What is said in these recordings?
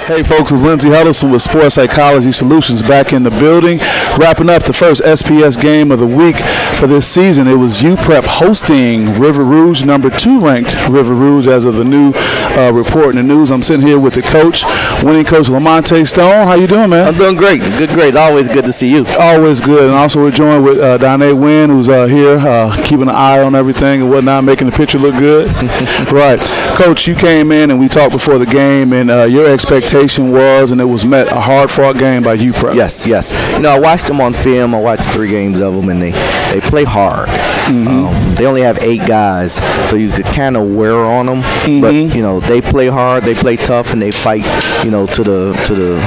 Hey folks, it's Lindsey Huddleston with Sports Psychology Solutions back in the building. Wrapping up the first SPS game of the week for this season. It was UPrep hosting River Rouge, number 2 ranked River Rouge as of the new report in the news. I'm sitting here with the coach, winning coach LaMonta Stone. How you doing, man? I'm doing great. Good. It's always good to see you. Always good. And also we're joined with Donnae Wynn, who's here keeping an eye on everything and whatnot, making the picture look good. Right. Coach, you came in and we talked before the game, and your expectation was, and it was met, a hard-fought game by UPrep. Yes. You know, I watched them on film. I watched 3 games of them, and they play hard. They only have 8 guys, so you could kind of wear on them. But you know, they play hard, they play tough, and they fight. You know, to the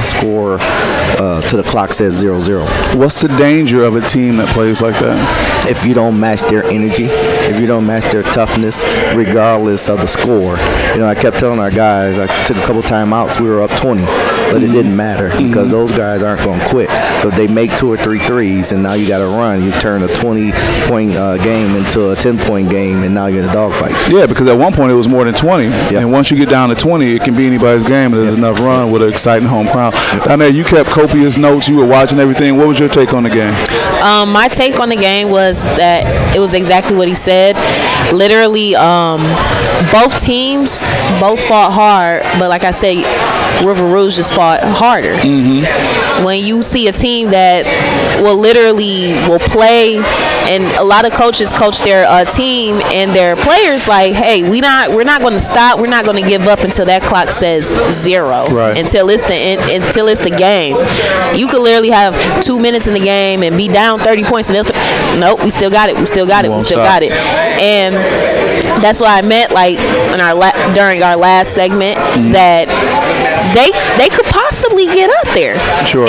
score, to the clock says 0-0. What's the danger of a team that plays like that? If you don't match their energy, if you don't match their toughness, regardless of the score. You know, I kept telling our guys, I took a couple timeouts. We were up 20, but it didn't matter because those guys aren't going to quit. So if they make 2 or 3 threes, and now you got to run. You turn a 20-point game into a 10-point game, and now you're in a dogfight. Yeah, because at one point it was more than 20, and once you get down to 20, it can be anybody's game. And there's enough run with an exciting home crowd. Down there, you kept copious notes. You were watching everything. What was your take on the game? My take on the game was that it was exactly what he said. Literally, both teams fought hard, but like I said, River Rouge just fought harder. When you see a team that will play, and a lot of coaches coach their team and their players like, hey, we're not going to stop, we're not going to give up until that clock says 0, right, until it's the game. You could literally have 2 minutes in the game and be down 30 points, and nope, we still got it, and that's what I meant, like during our last segment, that they could possibly get up there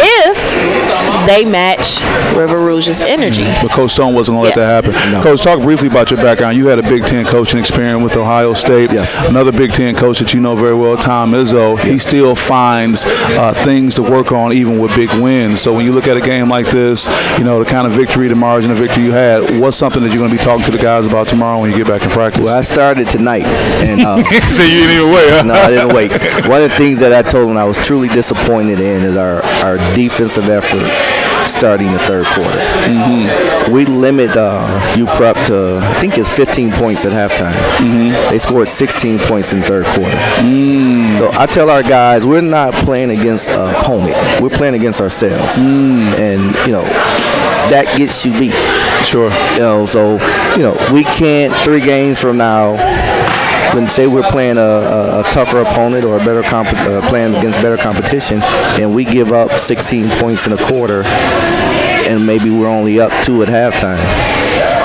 if they match River Rouge's energy. But Coach Stone wasn't going to let that happen. No. Coach, talk briefly about your background. You had a Big Ten coaching experience with Ohio State. Yes. Another Big Ten coach that you know very well, Tom Izzo. Yes. He still finds things to work on even with big wins. So when you look at a game like this, you know, the kind of victory, the margin of victory you had, what's something that you're going to be talking to the guys about tomorrow when you get back in practice? Well, I started tonight. And you didn't even wait, huh? No, I didn't wait. One of the things that I told him I was truly disappointed in is our defensive effort starting the third quarter. We limit UPrep to, I think it's 15 points at halftime. They scored 16 points in the third quarter. So I tell our guys, we're not playing against an opponent. We're playing against ourselves. And, you know, that gets you beat. Sure. You know, so, you know, we can't 3 games from now, when say we're playing a tougher opponent or a better playing against better competition, and we give up 16 points in a quarter, and maybe we're only up 2 at halftime.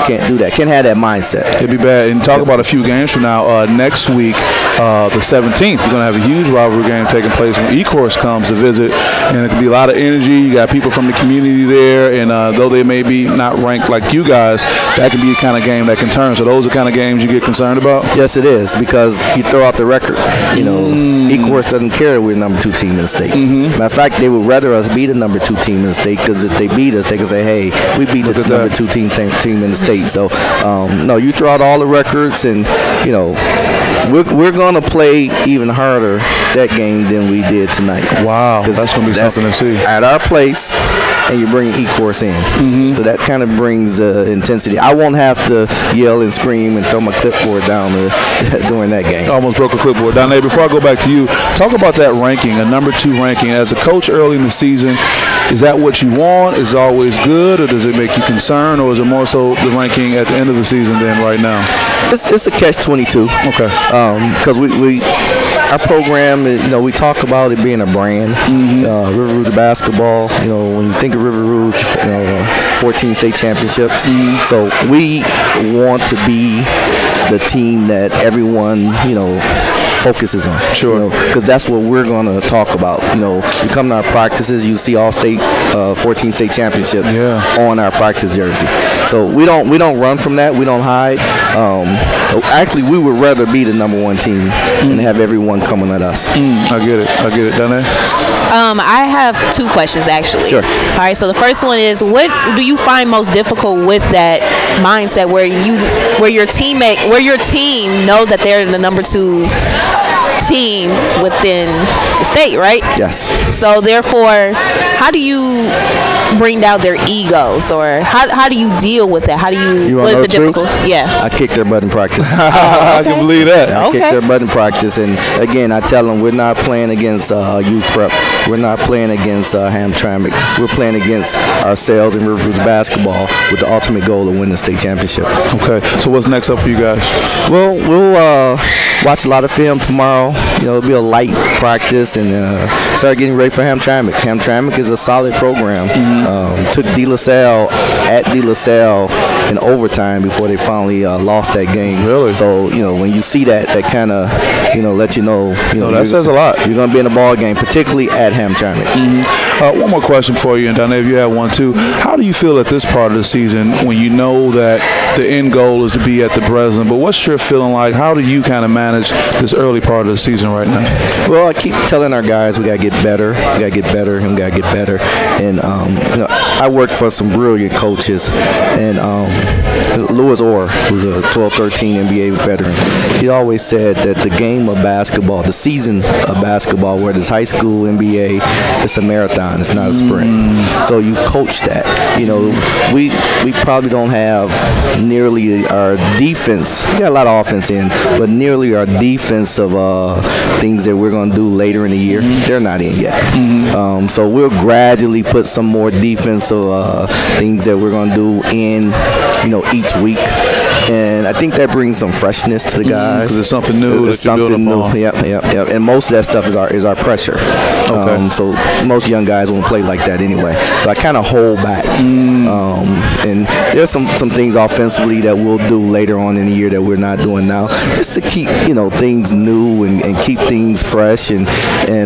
Can't do that. Can't have that mindset. It'd be bad. And talk about a few games from now. Next week, the 17th, we're going to have a huge rivalry game taking place when E-Course comes to visit, and it could be a lot of energy. You got people from the community there, and though they may be not ranked like you guys, that can be the kind of game that can turn. So those are the kind of games you get concerned about? Yes, it is, because you throw out the record. You know, E-Course doesn't care we're the number 2 team in the state. Matter of fact, they would rather us be the number 2 team in the state, because if they beat us, they can say, hey, we beat the number 2 team in the state. So, no, you throw out all the records, and, you know, we're going to play even harder that game than we did tonight. Wow, that's going to be something to see. At our place, and you bring E-Course in. So that kind of brings intensity. I won't have to yell and scream and throw my clipboard down during that game. Almost broke a clipboard. Donnae, before I go back to you, talk about that ranking, a number 2 ranking. As a coach early in the season, is that what you want? Is it always good, or does it make you concerned, or is it more so the ranking at the end of the season than right now? It's a catch-22. Okay. Because our program, you know, we talk about it being a brand. River Rouge basketball, you know, when you think of River Rouge, you know, 14 state championships. So we want to be the team that everyone, you know, focuses on. Sure. Because that's what we're going to talk about. You know, you come to our practices, you see all state 14 state championships on our practice jersey. So we don't run from that. We don't hide. Actually, we would rather be the number 1 team and have everyone coming at us. I get it. Donnae? I have 2 questions, actually. Sure. All right, so the first one is, what do you find most difficult with that mindset where your team knows that they're the number 2 team within the state, right? Yes. So therefore, how do you bring down their egos, or how do you deal with that? How do you? What is the difficult? Yeah. I kick their butt in practice. I can believe that. I kick their butt in practice, and again, I tell them we're not playing against UPrep. We're not playing against Hamtramck. We're playing against ourselves and River Rouge basketball with the ultimate goal of winning the state championship. Okay. So what's next up for you guys? Well, we'll watch a lot of film tomorrow. You know, it'll be a light practice and start getting ready for Hamtramck. Hamtramck is a solid program. Took De La Salle at De La Salle in overtime before they finally lost that game. Really? So, you know, when you see that, that kind of, you know, let you know. That says a lot. You're going to be in a ball game, particularly at Hamtramck. One more question for you, and Donna, if you have one too. How do you feel at this part of the season when you know that the end goal is to be at the Breslin, but what's your feeling like? How do you kind of manage this early part of the season right now? Well, I keep telling our guys we got to get better. We got to get better, and we got to get better. And, you know, I worked for some brilliant coaches, and Louis Orr, who's a 12-13 NBA veteran, he always said that the game of basketball, the season of basketball, whether it's high school, NBA, it's a marathon. It's not a sprint. So you coach that. You know, we probably don't have nearly our defense. We got a lot of offense in, but nearly our defensive things that we're going to do later in the year, they're not in yet. So we'll gradually put some more defensive things that we're going to do in, you know, each week. And I think that brings some freshness to the guys. Because it's something new. It's something new. Yep. And most of that stuff is our pressure. Okay. So most young guys won't play like that anyway. So I kind of hold back. And there's some things offensively that we'll do later on in the year that we're not doing now, just to keep, you know, things new and keep things fresh. And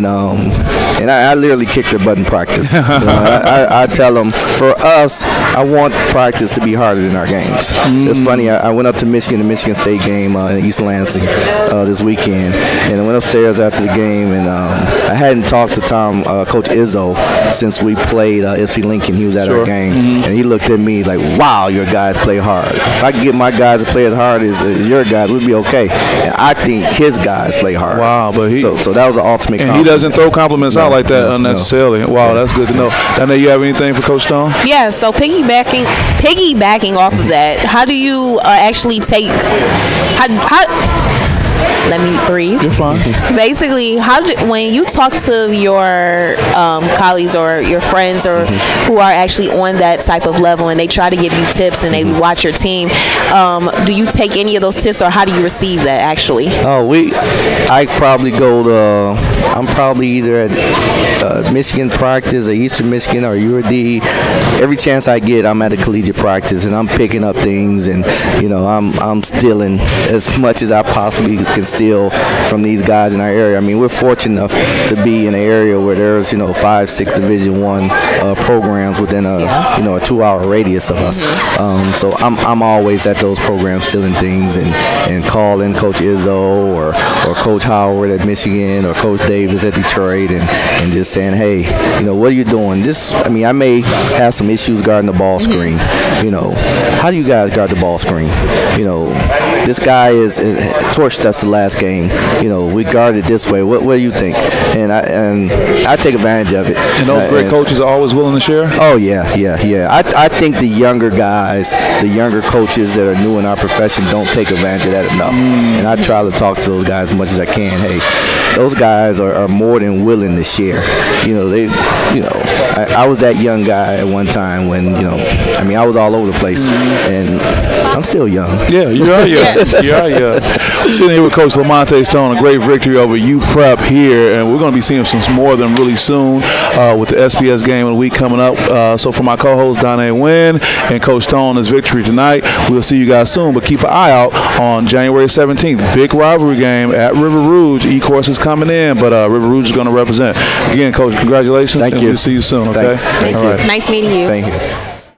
I literally kick their butt in practice. I tell them, for us, I want practice to be harder than our games. It's funny. I went up to Michigan, the Michigan State game in East Lansing this weekend, and I went upstairs after the game, and I hadn't talked to Coach Izzo since we played FC Lincoln. He was at our game, and he looked at me like, "Wow, your guys play hard. If I could get my guys to play as hard as your guys, we'd be okay." And I think his guys play hard. Wow, but so that was the ultimate. And he doesn't throw compliments out like that unnecessarily. No. Wow, that's good to know. Donna, you have anything for Coach Stone? Yeah. So piggybacking off of that, how do you actually take? Let me breathe. You're fine. Basically, when you talk to your colleagues or your friends or who are actually on that type of level, and they try to give you tips and they watch your team, do you take any of those tips, or how do you receive that actually? I probably go to. I'm probably either at Michigan practice or Eastern Michigan or URD. Every chance I get, I'm at a collegiate practice and I'm picking up things, and you know, I'm stealing as much as I possibly can steal from these guys in our area. I mean, we're fortunate enough to be in an area where there's, you know, 5-6 Division I programs within a 2-hour radius of us. So I'm always at those programs stealing things and calling Coach Izzo or Coach Howard at Michigan or Coach Davis at Detroit and just saying, hey, you know, what are you doing? I may have some issues guarding the ball screen. You know, how do you guys guard the ball screen? You know, this guy is torched us the last game. You know, we guarded this way. What do you think? And I take advantage of it. And those great coaches are always willing to share? Oh, yeah. I think the younger guys, the younger coaches that are new in our profession don't take advantage of that enough. And I try to talk to those guys as much as I can. Hey, those guys are more than willing to share. You know, I was that young guy at one time when, you know, I mean, I was all over the place, and I'm still young. Yeah, you are young. You are young. We're sitting here with Coach LaMonta Stone, a great victory over UPrep here, and we're going to be seeing some more of them really soon with the SPS game of the week coming up. So for my co-host, Donna Wynn, and Coach Stone, his victory tonight. We'll see you guys soon, but keep an eye out on January 17th. Big rivalry game at River Rouge. E-Course is coming in, but River Rouge is going to represent. Again, Coach, congratulations. Thank you. We'll see you soon, okay? Thanks. Thank you. Right. Nice meeting you. Thank you.